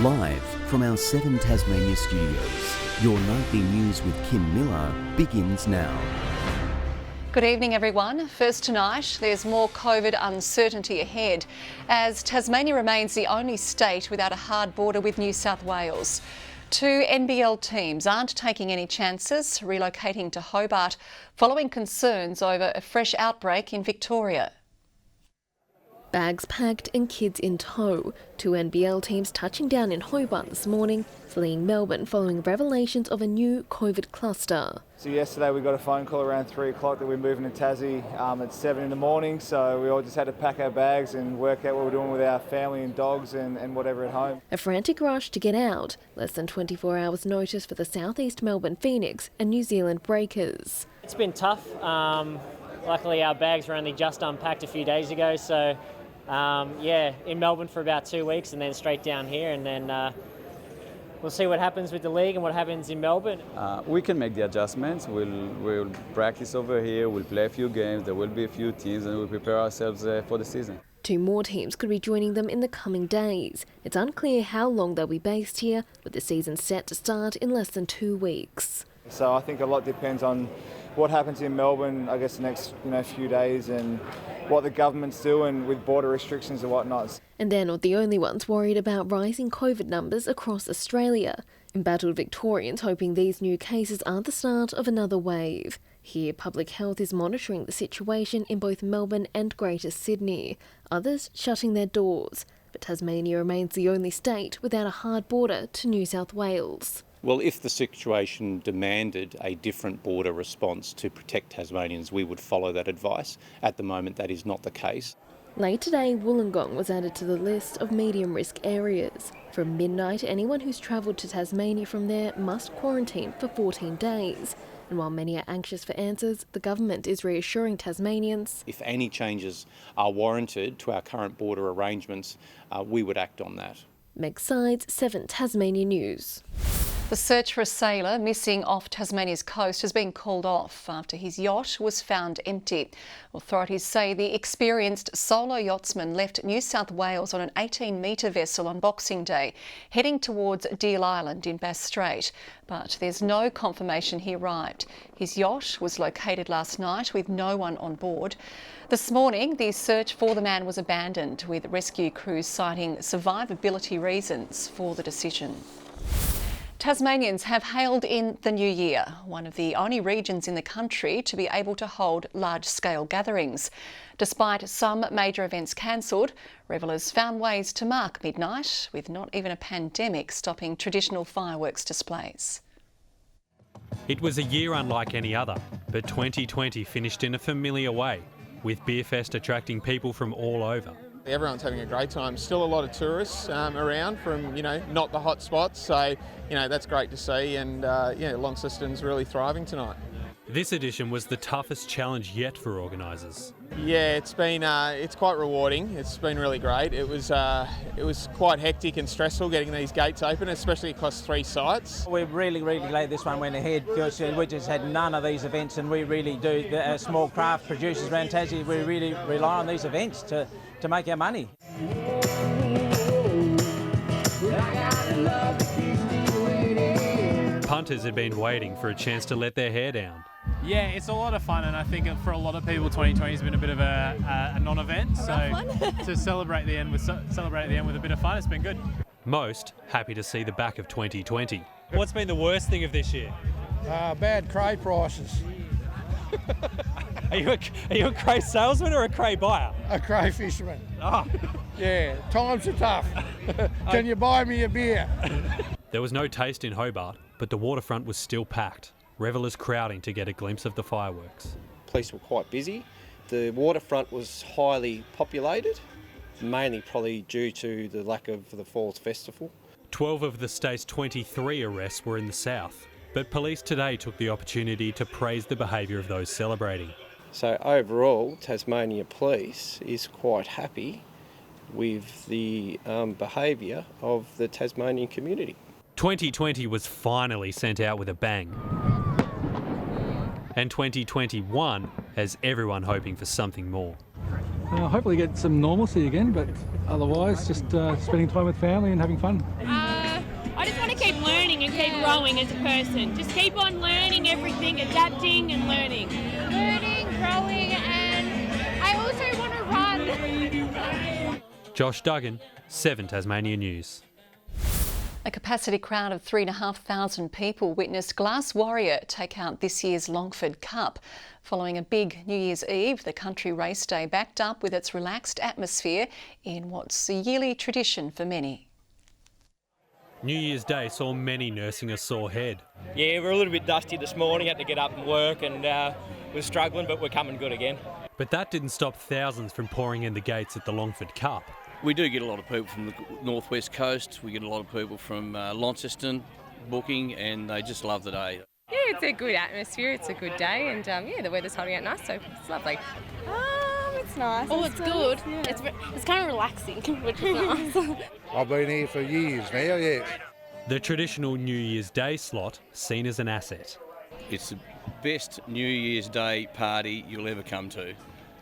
Live from our 7 Tasmania studios, your nightly news with Kim Miller begins now. Good evening, everyone. First tonight, there's more COVID uncertainty ahead as Tasmania remains the only state without a hard border with New South Wales. 2 NBL teams aren't taking any chances relocating to Hobart following concerns over a fresh outbreak in Victoria. Bags packed and kids in tow. 2 NBL teams touching down in Hobart this morning, fleeing Melbourne following revelations of a new COVID cluster. So yesterday we got a phone call around 3 o'clock that we're moving to Tassie at 7 in the morning, so we all just had to pack our bags and work out what we're doing with our family and dogs and whatever at home. A frantic rush to get out. Less than 24 hours notice for the southeast Melbourne Phoenix and New Zealand Breakers. It's been tough. Luckily our bags were only just unpacked a few days ago, so in Melbourne for about 2 weeks and then straight down here, and then we'll see what happens with the league and what happens in Melbourne. We can make the adjustments. We'll practice over here, we'll play a few games, there will be a few teams, and we'll prepare ourselves for the season. 2 more teams could be joining them in the coming days. It's unclear how long they'll be based here, with the season set to start in less than 2 weeks. So I think a lot depends on what happens in Melbourne, I guess, the next few days, and what the government's doing with border restrictions and whatnot. And they're not the only ones worried about rising COVID numbers across Australia. Embattled Victorians hoping these new cases aren't the start of another wave. Here, Public Health is monitoring the situation in both Melbourne and Greater Sydney, others shutting their doors. But Tasmania remains the only state without a hard border to New South Wales. Well, if the situation demanded a different border response to protect Tasmanians, we would follow that advice. At the moment, that is not the case. Late today, Wollongong was added to the list of medium risk areas. From midnight, anyone who's travelled to Tasmania from there must quarantine for 14 days. And while many are anxious for answers, the government is reassuring Tasmanians. If any changes are warranted to our current border arrangements, we would act on that. Meg Sides, 7 Tasmania News. The search for a sailor missing off Tasmania's coast has been called off after his yacht was found empty. Authorities say the experienced solo yachtsman left New South Wales on an 18-metre vessel on Boxing Day, heading towards Deal Island in Bass Strait. But there's no confirmation he arrived. His yacht was located last night with no one on board. This morning, the search for the man was abandoned, with rescue crews citing survivability reasons for the decision. Tasmanians have hailed in the new year, one of the only regions in the country to be able to hold large-scale gatherings. Despite some major events cancelled, revellers found ways to mark midnight, with not even a pandemic stopping traditional fireworks displays. It was a year unlike any other, but 2020 finished in a familiar way, with Beerfest attracting people from all over. Everyone's having a great time. Still a lot of tourists around from, not the hot spots. So, that's great to see. And, Launceston's really thriving tonight. This edition was the toughest challenge yet for organisers. Yeah, it's quite rewarding. It's been really great. It was quite hectic and stressful getting these gates open, especially across 3 sites. We're really glad this one went ahead because we just had none of these events, and we really do. The small craft producers around Tassie, we really rely on these events to make our money. Punters had been waiting for a chance to let their hair down. Yeah, it's a lot of fun, and I think for a lot of people 2020 has been a bit of a non-event, so to celebrate the end with a bit of fun, it's been good. Most happy to see the back of 2020. What's been the worst thing of this year? Bad cray prices. Are you a cray salesman or a cray buyer? A cray fisherman. Oh. Yeah, times are tough. Can you buy me a beer? There was no taste in Hobart, but the waterfront was still packed, revellers crowding to get a glimpse of the fireworks. Police were quite busy. The waterfront was highly populated, mainly probably due to the lack of the Falls Festival. 12 of the state's 23 arrests were in the south, but police today took the opportunity to praise the behaviour of those celebrating. So overall, Tasmania Police is quite happy with the behaviour of the Tasmanian community. 2020 was finally sent out with a bang. And 2021 has everyone hoping for something more. Hopefully get some normalcy again, but otherwise just spending time with family and having fun. I just want to keep learning and keep growing as a person. Just keep on learning everything, adapting and learning. Learning, growing, and I also want to run. Josh Duggan, 7 Tasmania News. A capacity crowd of 3,500 people witnessed Glass Warrior take out this year's Longford Cup. Following a big New Year's Eve, the country race day backed up with its relaxed atmosphere in what's a yearly tradition for many. New Year's Day saw many nursing a sore head. Yeah, we're a little bit dusty this morning, had to get up and work, and we're struggling, but we're coming good again. But that didn't stop thousands from pouring in the gates at the Longford Cup. We do get a lot of people from the northwest coast. We get a lot of people from Launceston booking, and they just love the day. Yeah, it's a good atmosphere. It's a good day, and yeah, the weather's holding out nice, so it's lovely. It's nice. Oh, it's good. Yeah. It's kind of relaxing, which is nice. I've been here for years now, yeah. The traditional New Year's Day slot seen as an asset. It's the best New Year's Day party you'll ever come to.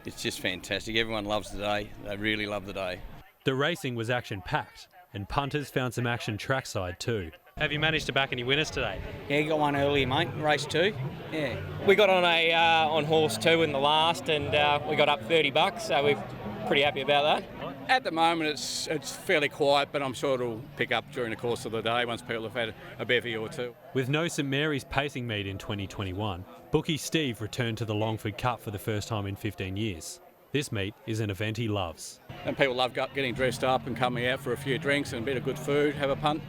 It's just fantastic. Everyone loves the day. They really love the day. The racing was action-packed, and punters found some action trackside too. Have you managed to back any winners today? Yeah, got one earlier, mate, race 2. Yeah. We got on on horse 2 in the last, and we got up $30, so we're pretty happy about that. At the moment it's fairly quiet, but I'm sure it'll pick up during the course of the day once people have had a bevy or two. With no St Mary's pacing meet in 2021, bookie Steve returned to the Longford Cup for the first time in 15 years. This meet is an event he loves. And people love getting dressed up and coming out for a few drinks and a bit of good food, have a punt.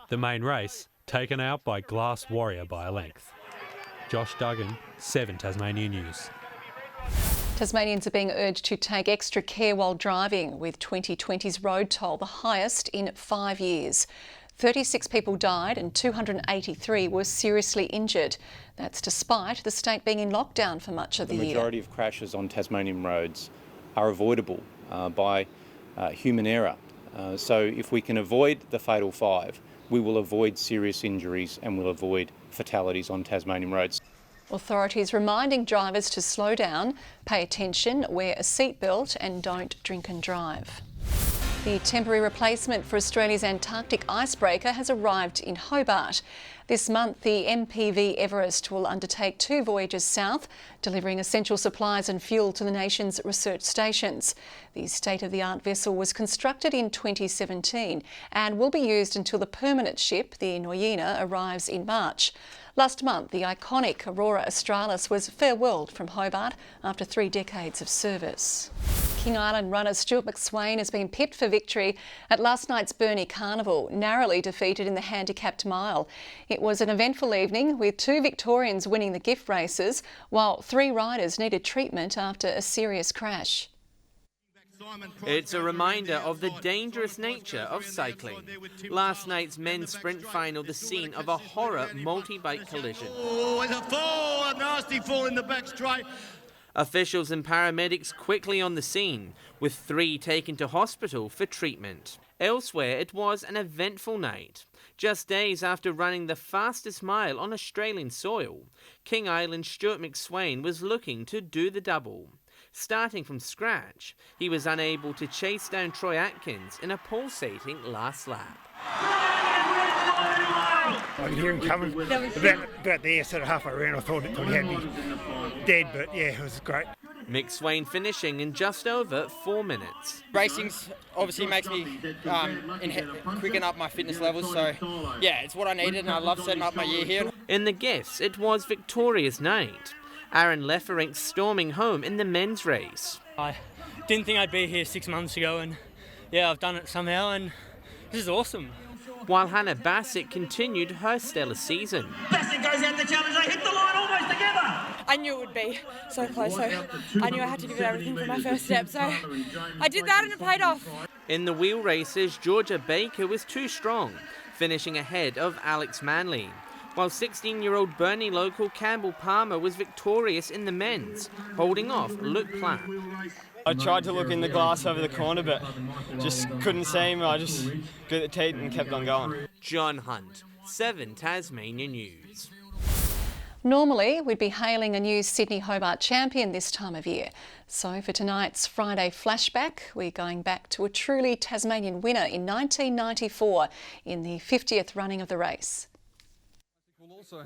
The main race, taken out by Glass Warrior by a length. Josh Duggan, 7 Tasmania News. Tasmanians are being urged to take extra care while driving, with 2020's road toll the highest in 5 years. 36 people died and 283 were seriously injured. That's despite the state being in lockdown for much of the year. The majority of crashes on Tasmanian roads are avoidable by human error. So if we can avoid the fatal 5, we will avoid serious injuries and we'll avoid fatalities on Tasmanian roads. Authorities reminding drivers to slow down, pay attention, wear a seatbelt and don't drink and drive. The temporary replacement for Australia's Antarctic icebreaker has arrived in Hobart. This month, the MPV Everest will undertake 2 voyages south, delivering essential supplies and fuel to the nation's research stations. The state-of-the-art vessel was constructed in 2017 and will be used until the permanent ship, the Noyena, arrives in March. Last month, the iconic Aurora Australis was farewelled from Hobart after 3 decades of service. King Island runner Stuart McSwain has been pipped for victory at last night's Burnie Carnival, narrowly defeated in the handicapped mile. It was an eventful evening with 2 Victorians winning the gift races, while 3 riders needed treatment after a serious crash. It's a reminder of the dangerous nature of cycling. Last night's men's sprint final, the scene of a horror multi-bike collision. Oh, it's a fall, a nasty fall in the back straight. Officials and paramedics quickly on the scene, with 3 taken to hospital for treatment. Elsewhere, it was an eventful night. Just days after running the fastest mile on Australian soil, King Island's Stuart McSwain was looking to do the double. Starting from scratch, he was unable to chase down Troy Atkins in a pulsating last lap. I could hear him coming. About there, sort of halfway around, I thought he had me dead, but yeah, it was great. McSwain finishing in just over 4 minutes. Racing obviously makes me quicken up my fitness levels, so yeah, it's what I needed and I love setting up my year here. In the gifts, it was Victoria's night. Aaron Lefferink storming home in the men's race. I didn't think I'd be here 6 months ago, and yeah, I've done it somehow, and this is awesome. While Hannah Bassett continued her stellar season. Bassett goes out the challenge, they hit the line almost together. I knew it would be so close, so I knew I had to give it everything for my first step, so I did that and it paid off. In the wheel races, Georgia Baker was too strong, finishing ahead of Alex Manley, while 16-year-old Burnie local Campbell Palmer was victorious in the men's, holding off Luke Platt. I tried to look in the glass over the corner, but just couldn't see him. I just got the teeth and kept on going. John Hunt, 7 Tasmania News. Normally, we'd be hailing a new Sydney-Hobart champion this time of year. So for tonight's Friday flashback, we're going back to a truly Tasmanian winner in 1994 in the 50th running of the race.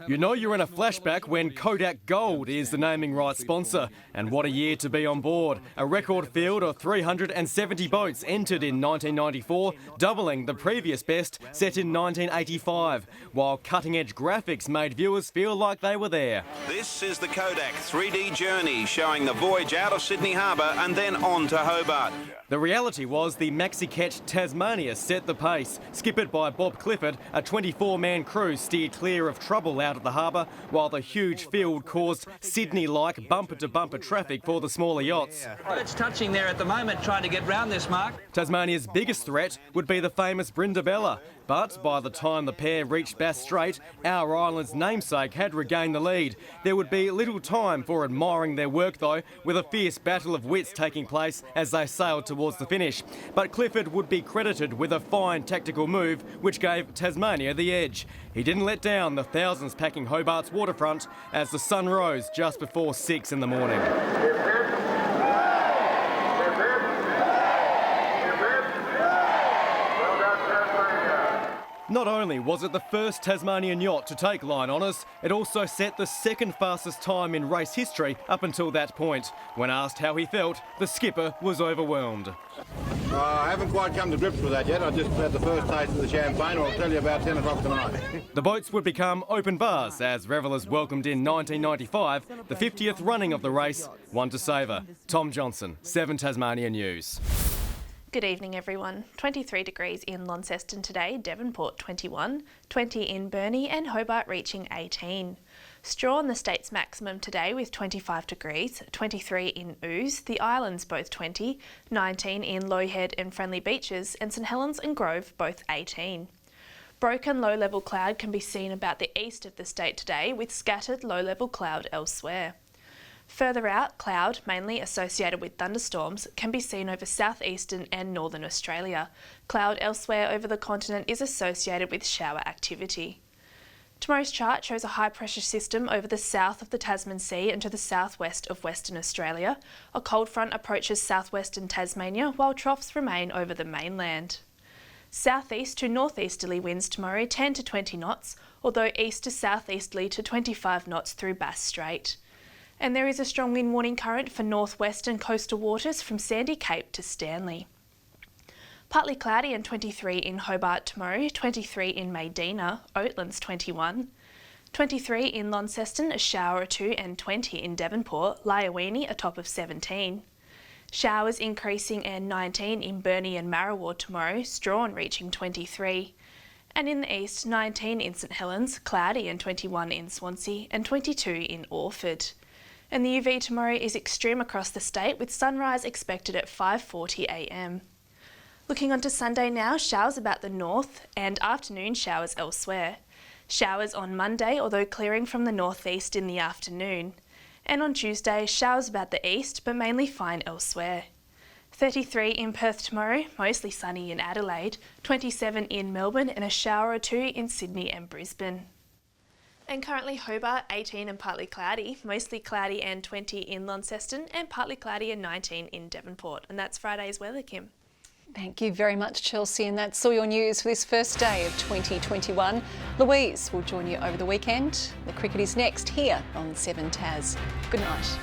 You know you're in a flashback when Kodak Gold is the naming rights sponsor. And what a year to be on board. A record field of 370 boats entered in 1994, doubling the previous best set in 1985, while cutting-edge graphics made viewers feel like they were there. This is the Kodak 3D journey showing the voyage out of Sydney Harbour and then on to Hobart. The reality was the maxi-ketch Tasmania set the pace. Skippered by Bob Clifford, a 24-man crew steered clear of trouble out of the harbour, while the huge field caused Sydney-like bumper-to-bumper traffic for the smaller yachts. It's touching there at the moment, trying to get round this mark. Tasmania's biggest threat would be the famous Brindabella, but by the time the pair reached Bass Strait, our island's namesake had regained the lead. There would be little time for admiring their work though, with a fierce battle of wits taking place as they sailed towards the finish. But Clifford would be credited with a fine tactical move which gave Tasmania the edge. He didn't let down the thousands packing Hobart's waterfront as the sun rose just before 6 in the morning. Not only was it the first Tasmanian yacht to take line honours, it also set the second fastest time in race history up until that point. When asked how he felt, the skipper was overwhelmed. I haven't quite come to grips with that yet. I just had the first taste of the champagne. I'll tell you about 10 o'clock tonight. The boats would become open bars as revellers welcomed in 1995 the 50th running of the race, one to savour. Tom Johnson, 7 Tasmania News. Good evening everyone. 23 degrees in Launceston today, Devonport 21, 20 in Burnie and Hobart reaching 18. Strahan the state's maximum today with 25 degrees, 23 in Ouse, the Islands both 20, 19 in Low Head and Friendly Beaches and St Helens and Grove both 18. Broken low-level cloud can be seen about the east of the state today with scattered low-level cloud elsewhere. Further out, cloud, mainly associated with thunderstorms, can be seen over southeastern and northern Australia. Cloud elsewhere over the continent is associated with shower activity. Tomorrow's chart shows a high-pressure system over the south of the Tasman Sea and to the southwest of Western Australia. A cold front approaches southwestern Tasmania, while troughs remain over the mainland. Southeast to northeasterly winds tomorrow 10 to 20 knots, although east to southeasterly to 25 knots through Bass Strait. And there is a strong wind warning current for northwestern coastal waters from Sandy Cape to Stanley. Partly cloudy and 23 in Hobart tomorrow, 23 in Medina, Oatlands 21, 23 in Launceston, a shower or two and 20 in Devonport, Lyowini a top of 17. Showers increasing and 19 in Burnie and Marrawar tomorrow, Strahan reaching 23. And in the east, 19 in St Helens, cloudy and 21 in Swansea and 22 in Orford. And the UV tomorrow is extreme across the state with sunrise expected at 5:40 a.m. Looking on to Sunday now, showers about the north and afternoon showers elsewhere. Showers on Monday, although clearing from the northeast in the afternoon. And on Tuesday, showers about the east but mainly fine elsewhere. 33 in Perth tomorrow, mostly sunny in Adelaide, 27 in Melbourne and a shower or two in Sydney and Brisbane. And currently Hobart 18 and partly cloudy, mostly cloudy and 20 in Launceston and partly cloudy and 19 in Devonport. And that's Friday's weather, Kim. Thank you very much, Chelsea, and that's all your news for this first day of 2021. Louise will join you over the weekend. The cricket is next here on 7 Tas. Good night.